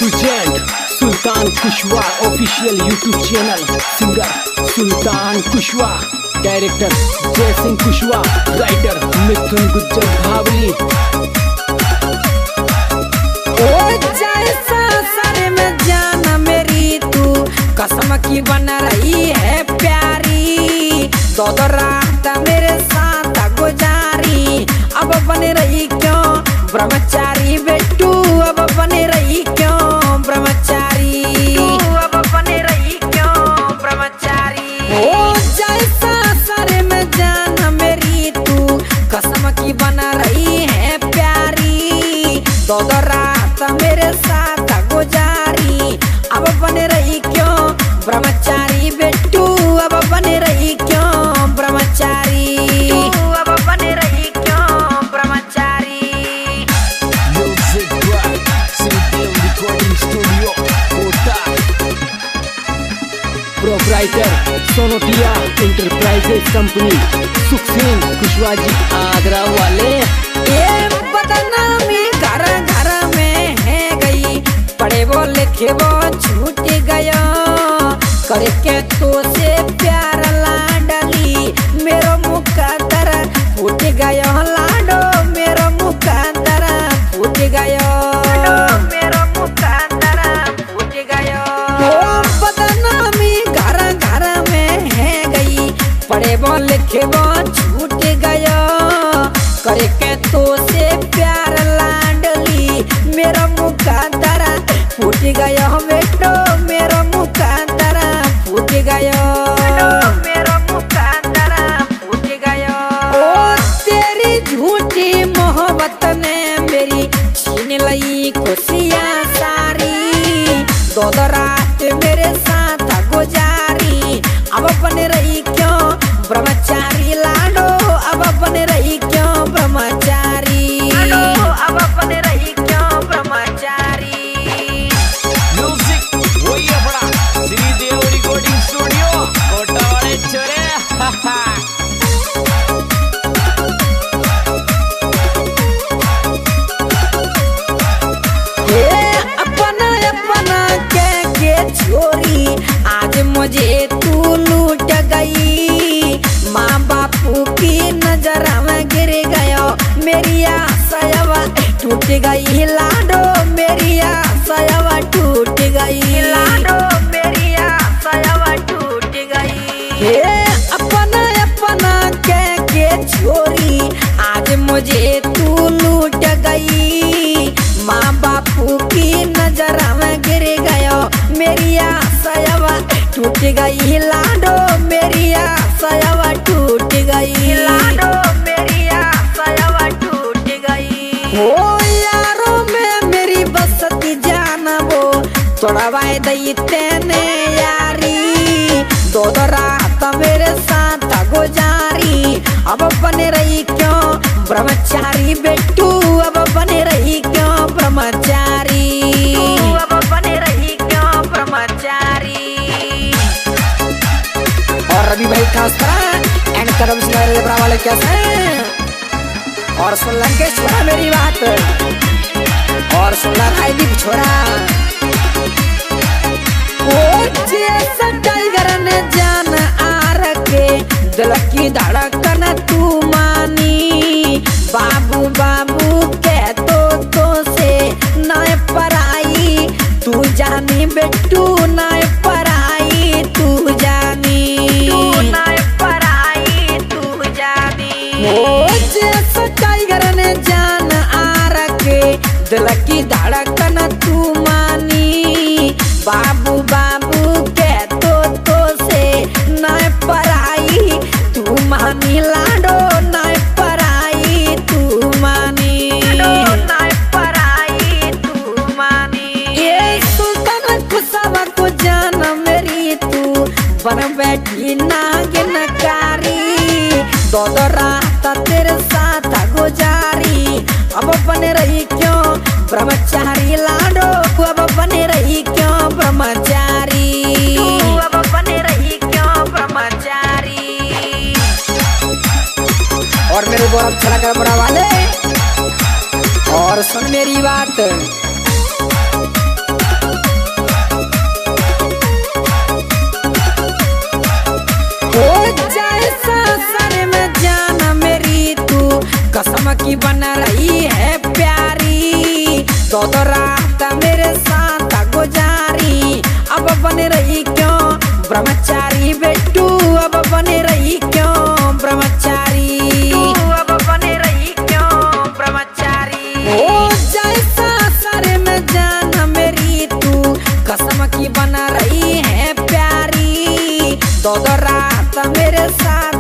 Present सुल्तान Kushwaha official YouTube channel. Singer सुल्तान Kushwaha, director जय सिंह कुशवाहा, राइटर मिथुन गुज्जर भावली। सर में जान मेरी तू कसम की बन रही है प्यारी, दो रात मेरे साथ गुजारी, अब बन रही क्यों ब्रह्मचारी बेटू, अब बन रही क्यों ब्रह्मचारी, अब बन रही क्यों ब्रह्मचारी। ओ जैसा सर में जान मेरी तू कसम की बन रही है प्यारी, दो रात मेरे साथ गुजारी, अब बन रही क्यों ब्रह्मचारी बेटू, अब बन रही क्यों ब्रह्मचारी, अब बन रही क्यों ब्रह्मचारी। Music by Shridev recording studio Kota, proprietor Sonotia enterprises company, Sukhsen Kushwaha ji Agra वाले। ये बदनामी घर घर में है गई, पढ़े वो लिखे वो छूट गया, करके तो से प्यार लाडली, मेरो मुकद्दर फूट गया लाडो, मेरो मुकद्दर फूट गया, मेरो मुकद्दर फूट गया। ओ बदनामी घर घर में है गई, पढ़े वो लिखे वो छूट गया, करके तो से प्यार लाडली, मेरा मुकद्दर फूट गया बेटो, मेरा मुकद्दर फूट गया, मेरा मुकद्दर फूट गया। ओ तेरी झूठी मोहब्बत ने मेरी छीन ली खुशियाँ सारी, दो रात मेरे साथ गुजारी, अब बन रही क्यों ब्रह्मचारी लाडो, अब बन रही क्यों ब्रह्मचारी, अब बन रही क्यों ब्रह्मचारी। म्यूजिक वही अपना श्रीदेव रिकॉर्डिंग स्टूडियो कोटा वाले छोरे। अपना अपना के छोरी आज मुझे तू लूट गई, माँ बापू की नजर में गिर गया, मेरी आशा टूट गई लाडो, मेरी आशा टूट गई लाडो, मेरी आशा टूट गई। अपना अपना के छोरी आज मुझे तू लूट गई, माँ बापू की नजर में गिर गया, मेरी आशा टूट गई लाडो, मेरी आशा टूट गई लाडो, मेरी आशा टूट गई। ओ यारों में मेरी बसती जाना वो तोड़वाए दई तेने यारी, दो रात मेरे साथ गुजारी, अब बन रही क्यों ब्रह्मचारी बेटू, अब बन रही क्यों ब्रह्मचारी, अब बन रही क्यों ब्रह्मचारी। और रवि भाई खास तरह एंड करम सिंह वाले कैसे, और सुन लंके छोरा मेरी बात, और सुन भाई दीप छोरा। ओ जैसा टाइगर ने जान आ रखे, दिल की धड़कन तू मानी, बाबू बाबू कह तो से नाय पराई, तू जानी बेटू नाय पराई, तू जानी, तू नाय पराई, तू जानी। ओ जैसा टाइगर ने जान आ रखे, दिल की धड़कन तू मानी, बाबू बाबू कह तो से नाय पराई, तू मानी लाडो नाय पराई, तू मानी नाय पराई, तू मानी। ये सुल्तान कुशवाहा को जान मेरी तू बन बैठी नागिनकारी, दो रात तेरे साथ गुजारी, अब बन रही क्यों ब्रह्मचारी लाडो, अब बन रही क्यों ब्रह्मचारी, अब बन रही क्यों ब्रह्मचारी। और मेरे गौरव चला कर बड़ा वाले, और सुन मेरी बात, की बना रही है प्यारी। दो रात मेरे साथ गुजारी, अब बन रही क्यों ब्रह्मचारी बेटू, अब बने रही क्यों ब्रह्मचारी, अब बने रही क्यों ब्रह्मचारी। ओ जैसा सर में जान मेरी तू कसम की बना रही है प्यारी। दो रात मेरे साथ